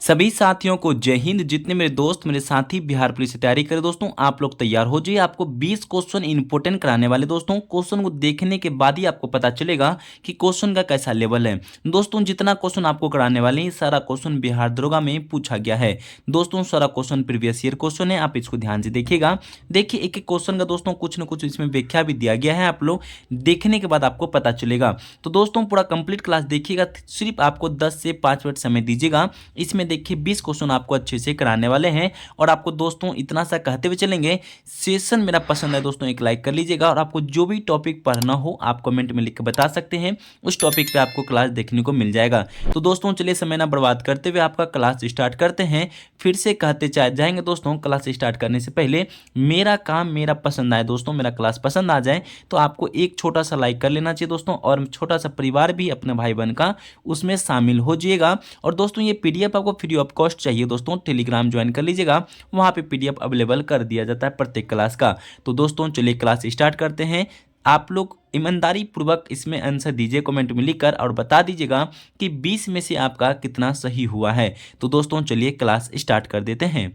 सभी साथियों को जय हिंद। जितने मेरे दोस्त मेरे साथी बिहार पुलिस की तैयारी करें दोस्तों, आप लोग तैयार हो जाइए। आपको 20 क्वेश्चन इंपोर्टेंट कराने वाले दोस्तों। क्वेश्चन को देखने के बाद ही आपको पता चलेगा कि क्वेश्चन का कैसा लेवल है। दोस्तों जितना क्वेश्चन आपको कराने वाले हैं सारा क्वेश्चन बिहार दरोगा में पूछा गया है। दोस्तों सारा क्वेश्चन प्रीवियस ईयर क्वेश्चन है, आप इसको ध्यान से देखिएगा। देखिए एक एक क्वेश्चन का दोस्तों कुछ न कुछ इसमें व्याख्या भी दिया गया है, आप लोग देखने के बाद आपको पता चलेगा। तो दोस्तों पूरा कंप्लीट क्लास देखिएगा, सिर्फ आपको 10 से 5 मिनट समय दीजिएगा। इसमें देखिए 20 क्वेश्चन आपको अच्छे से कराने वाले हैं। और आपको दोस्तों इतना सा कहते हुए चलेंगे, सेशन मेरा पसंद है दोस्तों एक लाइक कर लीजिएगा। और आपको जो भी टॉपिक पढ़ना हो आप कमेंट में लिख के बता सकते हैं, उस टॉपिक पे आपको क्लास देखने को मिल जाएगा। तो दोस्तों चलिए समय ना बर्बाद करते हुए आपका क्लास स्टार्ट करते हैं। फिर से कहते जाएंगे दोस्तों, क्लास स्टार्ट करने से पहले मेरा काम मेरा पसंद आए दोस्तों, मेरा क्लास पसंद आ जाए तो आपको एक छोटा सा लाइक कर लेना चाहिए दोस्तों। और छोटा सा परिवार भी अपने भाई बहन का उसमें शामिल हो जाइएगा। और दोस्तों ये पीडीएफ आपको फ्री ऑफ कॉस्ट चाहिए दोस्तों, टेलीग्राम ज्वाइन कर लीजिएगा, वहां पे पीडीएफ अवेलेबल कर दिया जाता है प्रत्येक क्लास का। तो दोस्तों चलिए क्लास स्टार्ट करते हैं। आप लोग ईमानदारी पूर्वक इसमें आंसर दीजिए कमेंट में लिखकर, और बता दीजिएगा कि 20 में से आपका कितना सही हुआ है। तो दोस्तों चलिए क्लास स्टार्ट कर देते हैं।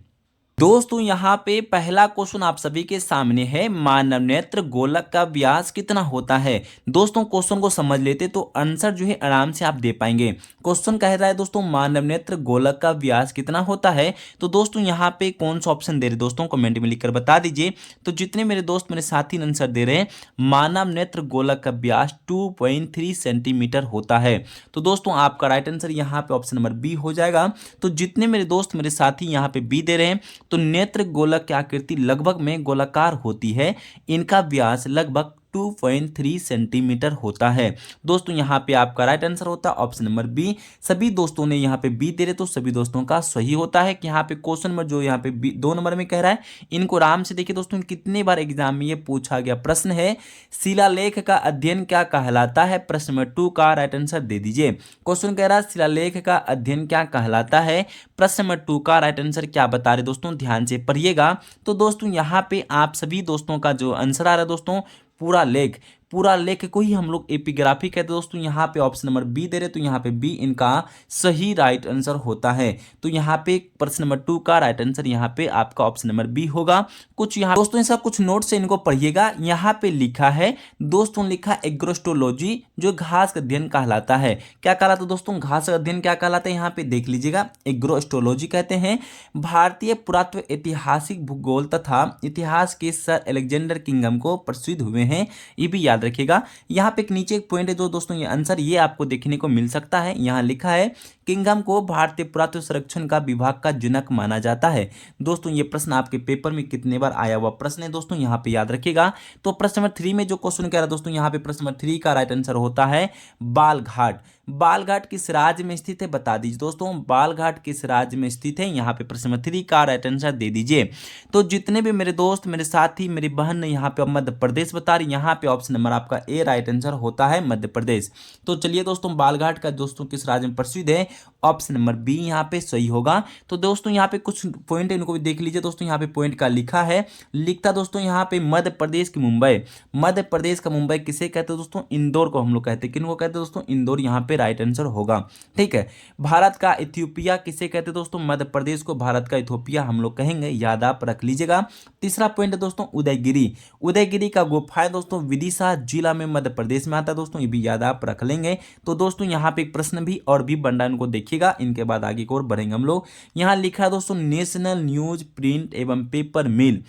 दोस्तों यहाँ पे पहला क्वेश्चन आप सभी के सामने है, मानव नेत्र गोलक का व्यास कितना होता है। दोस्तों क्वेश्चन को समझ लेते तो आंसर जो है आराम से आप दे पाएंगे। क्वेश्चन कह रहा है दोस्तों मानव नेत्र गोलक का व्यास कितना होता है। तो दोस्तों यहाँ पे कौन सा ऑप्शन दे रहे दोस्तों कमेंट में लिखकर बता दीजिए। तो जितने मेरे दोस्त मेरे साथी आंसर दे रहे हैं, मानव नेत्र गोलक का व्यास 2.3 सेंटीमीटर होता है। तो दोस्तों आपका राइट आंसर यहाँ पे ऑप्शन नंबर बी हो जाएगा। तो जितने मेरे दोस्त मेरे साथी यहाँ पे बी दे रहे हैं, तो नेत्र गोलक की आकृति लगभग में गोलाकार होती है, इनका व्यास लगभग 2.3 सेंटीमीटर होता है। दोस्तों यहाँ पे आपका राइट आंसर होता है ऑप्शन नंबर बी। सभी दोस्तों ने यहाँ पे बी दे रहे तो सभी दोस्तों का सही होता है कि यहाँ पे क्वेश्चन नंबर जो यहाँ पे 2 नंबर में कह रहा है, इनको आराम से देखिए दोस्तों। कितने बार एग्जाम में ये पूछा गया प्रश्न है, शिलालेख का अध्ययन क्या कहलाता है। प्रश्न नंबर 2 का राइट आंसर दे दीजिए। क्वेश्चन कह रहा है शिलालेख का अध्ययन क्या कहलाता है। प्रश्न नंबर 2 का राइट आंसर क्या बता रहे दोस्तों, ध्यान से पढ़िएगा। तो दोस्तों यहाँ पे आप सभी दोस्तों का जो आंसर आ रहा है दोस्तों, पूरा लेख को ही हम लोग एपिग्राफी कहते हैं दोस्तों। यहाँ पे ऑप्शन नंबर बी दे रहे तो यहाँ पे बी इनका सही राइट आंसर होता है। तो यहाँ पे प्रश्न नंबर 2 का राइट आंसर यहाँ पे आपका ऑप्शन नंबर बी होगा। कुछ यहाँ दोस्तों ऐसा कुछ नोट से इनको पढ़िएगा। यहाँ पे लिखा है दोस्तों, लिखा एग्रोस्टोलॉजी जो घास का अध्ययन कहलाता है। क्या कहलाता है दोस्तों, घास का अध्ययन क्या कहलाता है, यहाँ पे देख लीजिएगा, एग्रोस्टोलॉजी कहते हैं। भारतीय पुरातत्व ऐतिहासिक भूगोल तथा इतिहास के सर अलेक्जेंडर किंगडम को प्रसिद्ध हुए हैं, ये भी याद रखिएगा। यहाँ पे एक नीचे एक पॉइंट है जो दोस्तों ये आंसर ये आपको देखने को मिल सकता है। यहाँ लिखा है किंगडम को भारतीय पुरातत्व संरक्षण का विभाग का जनक माना जाता है। दोस्तों ये प्रश्न आपके पेपर में कितने बार आया हुआ प्रश्न है दोस्तों, यहाँ पे याद रखिएगा। तो प्रश्न नंबर 3 में जो क्वेश्चन कह रहा है दोस्तों, यहाँ पे प्रश्न नंबर 3 का राइट आंसर होता है बालघाट। बालघाट किस राज्य में स्थित है बता दीजिए दोस्तों, बालघाट किस राज्य में स्थित है। यहाँ पे प्रश्न नंबर 3 का राइट आंसर दे दीजिए। तो जितने भी मेरे दोस्त मेरे साथी मेरी बहन ने यहाँ पे मध्य प्रदेश बता रही, यहाँ पे ऑप्शन नंबर आपका ए राइट आंसर होता है मध्य प्रदेश। तो चलिए दोस्तों बालघाट का दोस्तों किस राज्य में प्रसिद्ध है, ऑप्शन नंबर बी यहाँ पे सही होगा। तो दोस्तों यहाँ पे कुछ पॉइंट इनको भी देख लीजिए दोस्तों। यहाँ पे पॉइंट का लिखा है, लिखता दोस्तों यहाँ पे मध्य प्रदेश की मुंबई, मध्य प्रदेश का मुंबई किसे कहते हैं दोस्तों, इंदौर को हम लोग कहते हैं। किन को कहते हैं दोस्तों, इंदौर, यहाँ पे राइट आंसर होगा। ठीक है, भारत का इथियोपिया किसे कहते हैं दोस्तों, मध्य प्रदेश को भारत का इथियोपिया हम लोग कहेंगे, याद आप रख लीजिएगा। तीसरा पॉइंट है दोस्तों उदयगिरी, उदयगिरी का गुफा है दोस्तों विदिशा जिला में मध्य प्रदेश में आता है दोस्तों, ये भी याद आप रख लेंगे। तो दोस्तों यहाँ पे एक प्रश्न भी और भी बन रहा है, इनको देखिएगा, इनके बाद आगे की ओर बढ़ेंगे हम लोग। यहाँ लिखा है दोस्तों नेशनल न्यूज प्रिंट एवं पेपर मिल,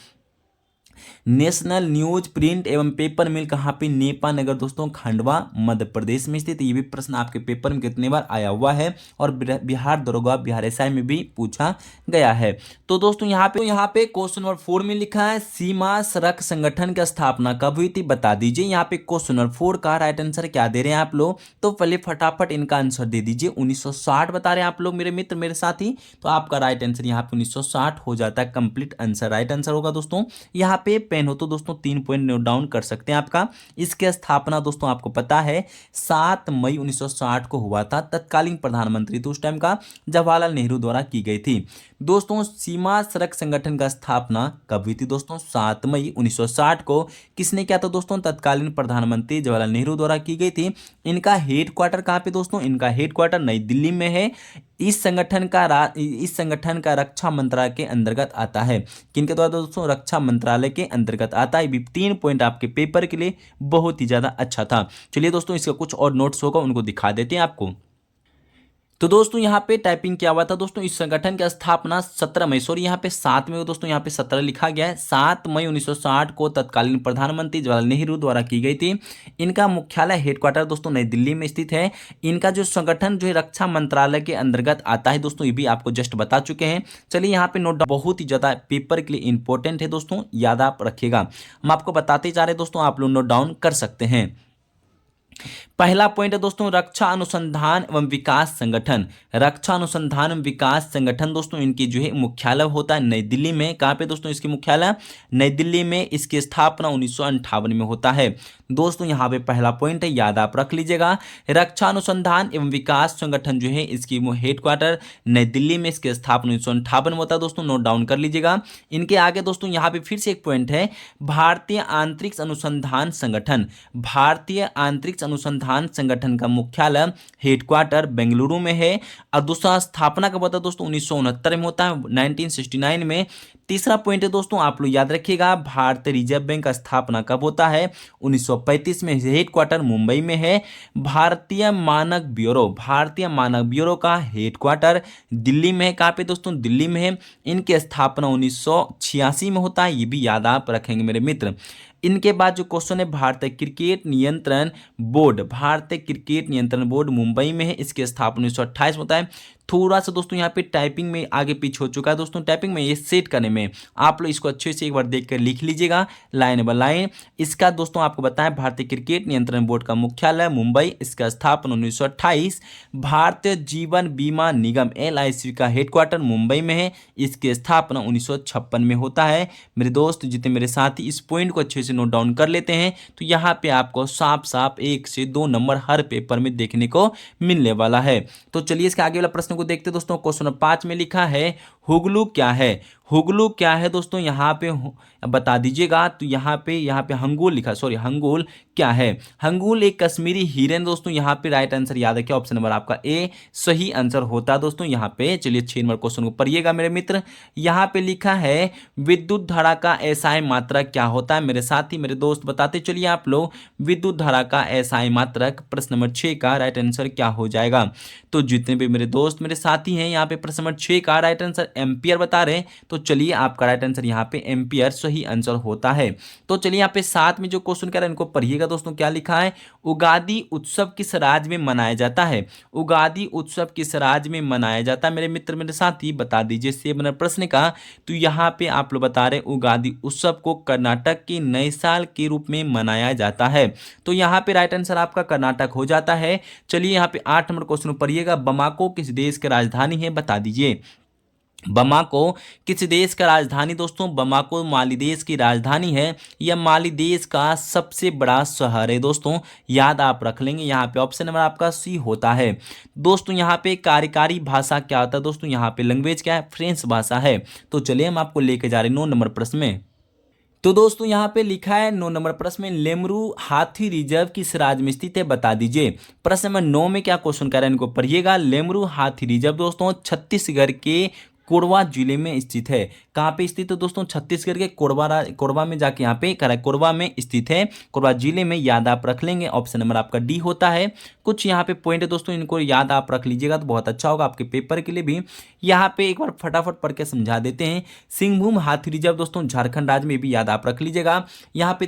नेशनल न्यूज प्रिंट एवं पेपर मिल कहाँ पे, नेपा नगर दोस्तों, खंडवा मध्य प्रदेश में स्थित। ये भी प्रश्न आपके पेपर में कितने बार आया हुआ है और बिहार दरोगा बिहार एसआई में भी पूछा गया है। तो दोस्तों यहाँ पे क्वेश्चन नंबर 4 में लिखा है सीमा सड़क संगठन की स्थापना कब हुई थी बता दीजिए। यहाँ पे क्वेश्चन नंबर 4 का राइट आंसर क्या दे रहे हैं आप लोग, तो पहले फटाफट इनका आंसर दे दीजिए। 1960 बता रहे हैं आप लोग मेरे मित्र मेरे साथी, तो आपका राइट आंसर यहाँ पे 1960 हो जाता है, कंप्लीट आंसर राइट आंसर होगा दोस्तों। यहाँ पे पेन हो तो दोस्तों 3 पॉइंट नोट डाउन कर सकते हैं आपका। इसकी स्थापना दोस्तों आपको पता है 7 मई 1960 को हुआ था। तत्कालीन प्रधानमंत्री तो उस टाइम का जवाहरलाल नेहरू द्वारा की गई थी। दोस्तों सीमा सड़क संगठन का स्थापना कब हुई थी दोस्तों, 7 मई 1960 को। किसने किया था दोस्तों, तत्कालीन प्रधानमंत्री जवाहरलाल नेहरू द्वारा की गई थी। इनका हेडक्वार्टर कहाँ पे दोस्तों, इनका हेडक्वार्टर नई दिल्ली में है। इस संगठन का रक्षा मंत्रालय के अंतर्गत आता है। किनके द्वारा दोस्तों? रक्षा मंत्रालय के अंतर्गत आता है। भी 3 पॉइंट आपके पेपर के लिए बहुत ही ज्यादा अच्छा था। चलिए दोस्तों, इसका कुछ और नोट्स होगा, उनको दिखा देते हैं आपको। तो दोस्तों यहाँ पे टाइपिंग क्या हुआ था दोस्तों? इस संगठन की स्थापना 17 मई, सॉरी यहाँ पे 7 मई दोस्तों, यहाँ पे 17 लिखा गया है, 7 मई 1960 को तत्कालीन प्रधानमंत्री जवाहरलाल नेहरू द्वारा की गई थी। इनका मुख्यालय हेडक्वार्टर दोस्तों नई दिल्ली में स्थित है। इनका जो संगठन जो है रक्षा मंत्रालय के अंतर्गत आता है दोस्तों, ये भी आपको जस्ट बता चुके हैं। चलिए यहाँ पे नोट डाउन, बहुत ही ज्यादा पेपर के लिए इंपॉर्टेंट है दोस्तों, याद आप रखिएगा। हम आपको बताते जा रहे हैं दोस्तों, आप लोग नोट डाउन कर सकते हैं। पहला पॉइंट है दोस्तों, रक्षा अनुसंधान एवं विकास संगठन। रक्षा अनुसंधान एवं विकास संगठन दोस्तों, इनकी जो है मुख्यालय होता है नई दिल्ली में। कहाँ पे दोस्तों इसकी मुख्यालय? नई दिल्ली में। इसकी स्थापना 1958 में होता है दोस्तों। यहाँ पे पहला पॉइंट है, याद आप रख लीजिएगा। रक्षा अनुसंधान एवं विकास संगठन जो है इसकी हेडक्वार्टर नई दिल्ली में, इसकी स्थापना 1958 में होता है दोस्तों, नोट डाउन कर लीजिएगा। इनके आगे दोस्तों यहाँ पे फिर से एक पॉइंट है, भारतीय अंतरिक्ष अनुसंधान संगठन। भारतीय अंतरिक्ष अनुसंधान संगठन का मुख्यालय हेडक्वार्टर बेंगलुरु में है। और दूसरा स्थापना कब होता है दोस्तों? 1969 में होता है, 1969 में। तीसरा पॉइंट है दोस्तों, आप लोग याद रखिएगा, भारतीय रिजर्व बैंक का स्थापना कब होता है? 1935 में। हेडक्वार्टर मुंबई में है। भारतीय मानक ब्यूरो, भारतीय मानक ब्यूरो का हेडक्वार्टर दिल्ली में है। कहाँ पे दोस्तों? दिल्ली में है। इनकी स्थापना 1986 में होता है, ये भी याद आप रखेंगे मेरे मित्र। इनके बाद जो क्वेश्चन है, भारतीय क्रिकेट नियंत्रण बोर्ड। भारतीय क्रिकेट नियंत्रण बोर्ड मुंबई में है। इसकी स्थापना 1928 में होता है। थोड़ा सा दोस्तों यहाँ पे टाइपिंग में आगे पीछे हो चुका है दोस्तों, टाइपिंग में ये सेट करने में आप लोग इसको अच्छे से एक बार देख कर लिख लीजिएगा लाइन बाय लाइन। इसका दोस्तों आपको बताएं, भारतीय क्रिकेट नियंत्रण बोर्ड का मुख्यालय मुंबई, इसका स्थापना 1928। भारतीय जीवन बीमा निगम LIC का हेडक्वार्टर मुंबई में है। इसकी स्थापना 1956 में होता है। मेरे दोस्त जितने मेरे साथी इस पॉइंट को अच्छे से नोट डाउन कर लेते हैं, तो यहाँ पे आपको साफ साफ 1 से 2 नंबर हर पेपर में देखने को मिलने वाला है। तो चलिए इसके आगे वाला प्रश्न को देखते हैं दोस्तों। क्वेश्चन 5 में लिखा है, हुगलू क्या है? हुगलू क्या है दोस्तों? यहाँ पे बता दीजिएगा। तो यहाँ पे हंगुल लिखा, सॉरी हंगुल क्या है? हंगुल एक कश्मीरी हिरन दोस्तों। यहाँ पे राइट आंसर याद है क्या? ऑप्शन नंबर आपका ए सही आंसर होता है दोस्तों यहाँ पे। चलिए 6 नंबर क्वेश्चन को पढ़िएगा मेरे मित्र। यहाँ पे लिखा है, विद्युत धारा का SI मात्रक क्या होता है? मेरे साथी मेरे दोस्त बताते चलिए आप लोग, विद्युत धारा का SI मात्रक प्रश्न नंबर 6 का राइट आंसर क्या हो जाएगा? तो जितने भी मेरे दोस्त मेरे साथी हैं, यहाँ पे प्रश्न नंबर 6 का राइट आंसर एम्पियर बता रहे हैं। तो चलिए आपका राइट आंसर यहाँ पे एम्पियर सही आंसर होता है। तो चलिए यहाँ पे साथ में जो क्वेश्चन कह रहे हैं इनको पढ़िएगा दोस्तों। क्या लिखा है? उगादि उत्सव किस राज्य में मनाया जाता है? उगादि उत्सव किस राज्य में मनाया जाता है? मेरे मित्र मेरे साथी बता दीजिए 7 नंबर प्रश्न का। तो यहाँ पे आप लोग बता रहे उगादि उत्सव को कर्नाटक के नए साल के रूप में मनाया जाता है। तो यहाँ पे राइट आंसर आपका कर्नाटक हो जाता है। चलिए यहाँ पे 8 नंबर क्वेश्चन पढ़िएगा, बमाको किस देश की राजधानी है? बता दीजिए बमाको किस देश का राजधानी दोस्तों? बमाको माली देश की राजधानी है। यह माली देश का सबसे बड़ा शहर है दोस्तों, याद आप रख लेंगे। यहाँ पे ऑप्शन नंबर आपका सी होता है दोस्तों। यहाँ पे कार्यकारी भाषा क्या होता है दोस्तों? यहाँ पे लैंग्वेज क्या है? फ्रेंच भाषा है। तो चलिए हम आपको लेके जा रहे हैं 9 नंबर प्रश्न में। तो दोस्तों यहाँ पे लिखा है 9 नंबर प्रश्न में, लेमरू हाथी रिजर्व किस राज्य में स्थित है? बता दीजिए। प्रश्न नंबर 9 में क्या क्वेश्चन कर रहे हैं इनको पढ़िएगा। लेमरू हाथी रिजर्व दोस्तों छत्तीसगढ़ के कोरबा जिले में स्थित है। कहाँ पे स्थित है दोस्तों? छत्तीसगढ़ के कोरबा में जाके यहाँ पे करा कोरबा में स्थित है, कोरबा जिले में, याद आप रख लेंगे। ऑप्शन नंबर आपका डी होता है। कुछ यहाँ पे पॉइंट है दोस्तों, इनको याद आप रख लीजिएगा तो बहुत अच्छा होगा आपके पेपर के लिए भी। यहाँ पे एक बार फटाफट पढ़ के समझा देते हैं। सिंहभूम हाथी रिजर्व दोस्तों झारखंड राज्य में, भी याद आप रख लीजिएगा। यहाँ पे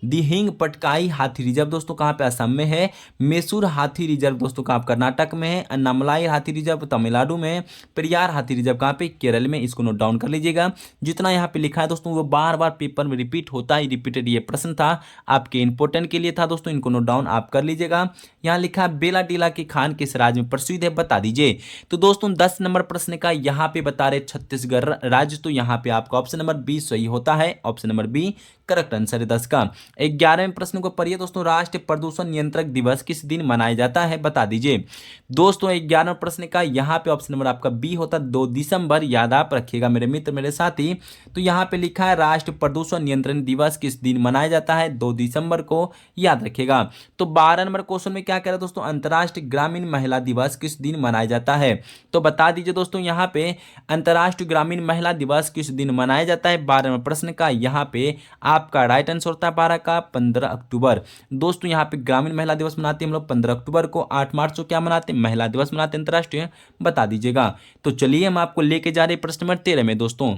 दिहिंग पटकाई हाथी रिजर्व दोस्तों कहाँ पे? असम में है। मैसूर हाथी रिजर्व दोस्तों कहाँ? कर्नाटक में है। अन्नामलाई हाथी रिजर्व तमिलनाडु में है। पेरियार हाथी रिजर्व कहाँ पे? केरल में। इसको नोट डाउन कर लीजिएगा। जितना यहाँ पे लिखा है दोस्तों वो बार बार पेपर में रिपीट होता है, रिपीटेड ये प्रश्न था, आपके इंपोर्टेंट के लिए था दोस्तों, इनको नोट डाउन आप कर लीजिएगा। यहाँ लिखा है बेलाडीला की खान किस राज्य में प्रसिद्ध है? बता दीजिए। तो दोस्तों 10 नंबर प्रश्न का यहाँ पे बता रहे छत्तीसगढ़ राज्य। तो यहाँ पे आपका ऑप्शन नंबर बी सही होता है। Option number B correct answer है 10 का। 11वें प्रश्न को पढ़िए दोस्तों, राष्ट्रीय प्रदूषण नियंत्रक दिवस किस दिन मनाया जाता है, बता दीजिए। दोस्तों 11वें प्रश्न का यहाँ पे ऑप्शन नंबर आपका बी होता है 2 दिसंबर, याद आप रखिएगा मेरे मित्र मेरे साथी। तो यहाँ पे लिखा है राष्ट्रीय प्रदूषण नियंत्रण दिवस किस दिन मनाया जाता है, 2 दिसंबर को, याद रखिएगा। तो 12 नंबर क्वेश्चन में क्या कह रहा है दोस्तों, अंतर्राष्ट्रीय ग्रामीण महिला दिवस किस दिन मनाया जाता है, तो बता दीजिए दोस्तों यहाँ पे अंतर्राष्ट्रीय ग्रामीण महिला दिवस किस दिन मनाया जाता है। 12 नंबर प्रश्न का यहाँ पे आपका राइट आंसर होता है 12 का 15 अक्टूबर। दोस्तों यहाँ पे ग्रामीण महिला दिवस मनाते हैं हम लोग 15 अक्टूबर को। 8 मार्च को क्या मनाते हैं, महिला दिवस मनाते हैं अंतर्राष्ट्रीय, बता दीजिएगा। तो चलिए हम आपको लेके जा रहे हैं प्रश्न नंबर 13 में दोस्तों।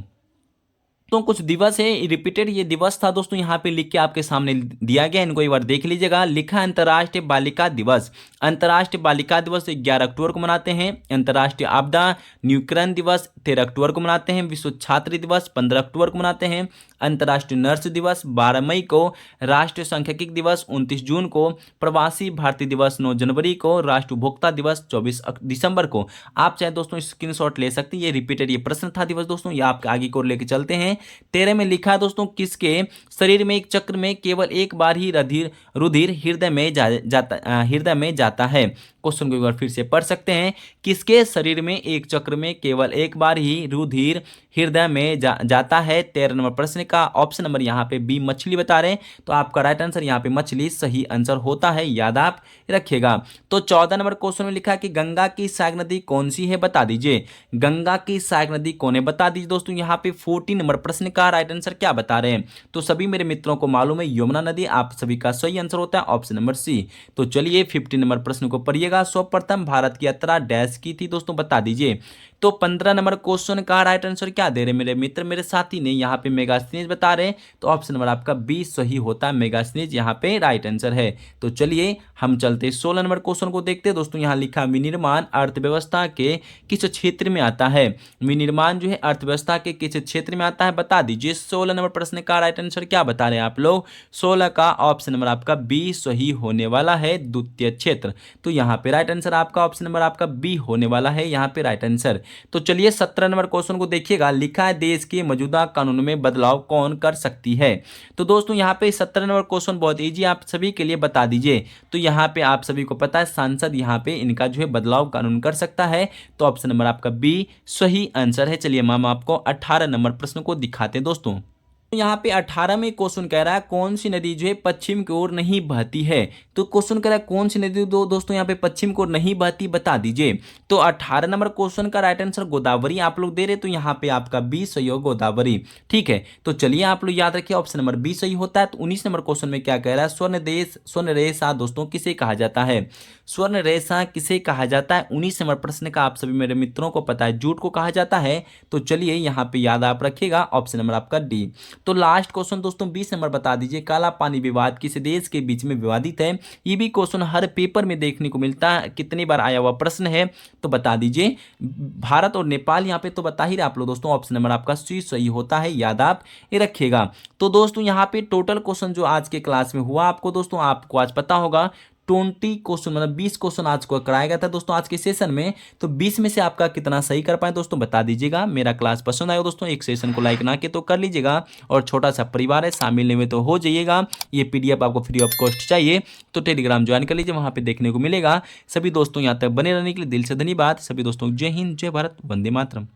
तो कुछ दिवस है रिपीटेड, ये दिवस था दोस्तों यहाँ पे लिख के आपके सामने दिया गया, इनको एक बार देख लीजिएगा। लिखा है अंतर्राष्ट्रीय बालिका दिवस। अंतर्राष्ट्रीय बालिका दिवस 11 अक्टूबर को मनाते हैं। अंतर्राष्ट्रीय आपदा न्यूकरण दिवस 13 अक्टूबर को मनाते हैं। विश्व छात्र दिवस 15 अक्टूबर को मनाते हैं। अंतर्राष्ट्रीय नर्स दिवस 12 मई को। राष्ट्रीय सांख्यिकी दिवस 29 जून को। प्रवासी भारतीय दिवस 9 जनवरी को। राष्ट्रीय उपभोक्ता दिवस 24 दिसंबर को। आप चाहे दोस्तों स्क्रीनशॉट ले सकते हैं, ये रिपीटेड ये प्रश्न था दिवस दोस्तों, ये आपके आगे को लेके चलते हैं। 13 में लिखा है दोस्तों, किसके शरीर में एक चक्र में केवल एक बार ही रुधिर हृदय में जाता है। क्वेश्चन को एक बार फिर से पढ़ सकते हैं, किसके शरीर में एक चक्र में केवल एक बार ही रुधिर हृदय में जाता है। 13 नंबर प्रश्न का ऑप्शन नंबर यहाँ पे बी मछली बता रहे हैं, तो आपका राइट आंसर यहाँ पे मछली सही आंसर होता है, याद आप रखिएगा। तो 14 नंबर क्वेश्चन में लिखा है कि गंगा की सहायक नदी कौन सी है, बता दीजिए। गंगा की सहायक नदी कौन है, बता दीजिए दोस्तों। यहाँ पे 14 नंबर प्रश्न का राइट आंसर क्या बता रहे हैं, तो सभी मेरे मित्रों को मालूम है यमुना नदी, आप सभी का सही आंसर होता है ऑप्शन नंबर सी। तो चलिए 15 नंबर प्रश्न को पढ़िएगा। सर्वप्रथम भारत की यात्रा डैश की थी दोस्तों, बता दीजिए। तो 15 नंबर क्वेश्चन का राइट आंसर क्या दे रहे मेरे मित्र मेरे साथी ने, यहाँ पे मेगास्थनीज बता रहे हैं, तो ऑप्शन नंबर आपका बी सही होता है, मेगास्थनीज यहाँ पे राइट आंसर है। तो चलिए हम चलते 16 नंबर क्वेश्चन को देखते हैं दोस्तों। यहाँ लिखा विनिर्माण अर्थव्यवस्था के किस क्षेत्र में आता है। विनिर्माण जो है अर्थव्यवस्था के किस क्षेत्र में आता है, बता दीजिए। 16 नंबर प्रश्न का राइट आंसर क्या बता रहे हैं आप लोग, 16 का ऑप्शन नंबर आपका बी सही होने वाला है, द्वितीय क्षेत्र। तो यहाँ पे राइट आंसर आपका ऑप्शन नंबर आपका बी होने वाला है, यहाँ पे राइट आंसर। तो चलिए 17 नंबर क्वेश्चन को देखिएगा। लिखा है देश के मौजूदा कानून में बदलाव कौन कर सकती है। तो दोस्तों यहाँ पे 17 नंबर क्वेश्चन बहुत इजी आप सभी के लिए, बता दीजिए। तो यहाँ पे आप सभी को पता है सांसद यहाँ पे इनका जो है बदलाव कानून कर सकता है, तो ऑप्शन नंबर आपका बी सही आंसर है। चलिए हम आपको 18 नंबर प्रश्न को दिखाते हैं दोस्तों। यहाँ पे 18 में क्वेश्चन कह रहा है कौन सी नदी जो है पश्चिम की ओर नहीं बहती है। तो क्वेश्चन कह रहा है कौन सी नदी दोस्तों यहाँ पे पश्चिम की ओर नहीं बहती, बता दीजिए। तो 18 नंबर क्वेश्चन का राइट आंसर गोदावरी आप लोग दे रहे, तो यहाँ पे आपका बी सही हो गोदावरी, ठीक है। तो चलिए आप लोग याद रखिए ऑप्शन नंबर बी सही होता है। तो 19 नंबर क्वेश्चन में क्या कह रहा है, स्वर्ण रेखा दोस्तों किसे कहा जाता है। स्वर्ण रेखा किसे कहा जाता है, 19 नंबर प्रश्न का आप सभी मेरे मित्रों को पता है जूट को कहा जाता है। तो चलिए यहाँ पे याद आप रखिएगा ऑप्शन नंबर आपका डी। तो लास्ट क्वेश्चन दोस्तों 20 नंबर बता दीजिए, काला पानी विवाद किस देश के बीच में विवादित है। ये भी क्वेश्चन हर पेपर में देखने को मिलता है, कितनी बार आया हुआ प्रश्न है, तो बता दीजिए। भारत और नेपाल, यहाँ पे तो बता ही रहे आप लोग दोस्तों, ऑप्शन नंबर आपका सी सही होता है, याद आप ये रखिएगा। तो दोस्तों यहाँ पे टोटल क्वेश्चन जो आज के क्लास में हुआ आपको दोस्तों, आपको आज पता होगा 20 क्वेश्चन मतलब 20 क्वेश्चन आज को कराया गया था दोस्तों आज के सेशन में। तो 20 में से आपका कितना सही कर पाए दोस्तों बता दीजिएगा। मेरा क्लास पसंद आया दोस्तों, एक सेशन को लाइक ना के तो कर लीजिएगा, और छोटा सा परिवार है शामिल नहीं हुए तो हो जाइएगा। ये पीडीएफ आपको फ्री ऑफ कॉस्ट चाहिए तो टेलीग्राम ज्वाइन कर लीजिए, वहाँ पे देखने को मिलेगा। सभी दोस्तों यहाँ तक बने रहने के लिए दिल से धन्यवाद। सभी दोस्तों जय हिंद, जय भारत, वंदे मातरम।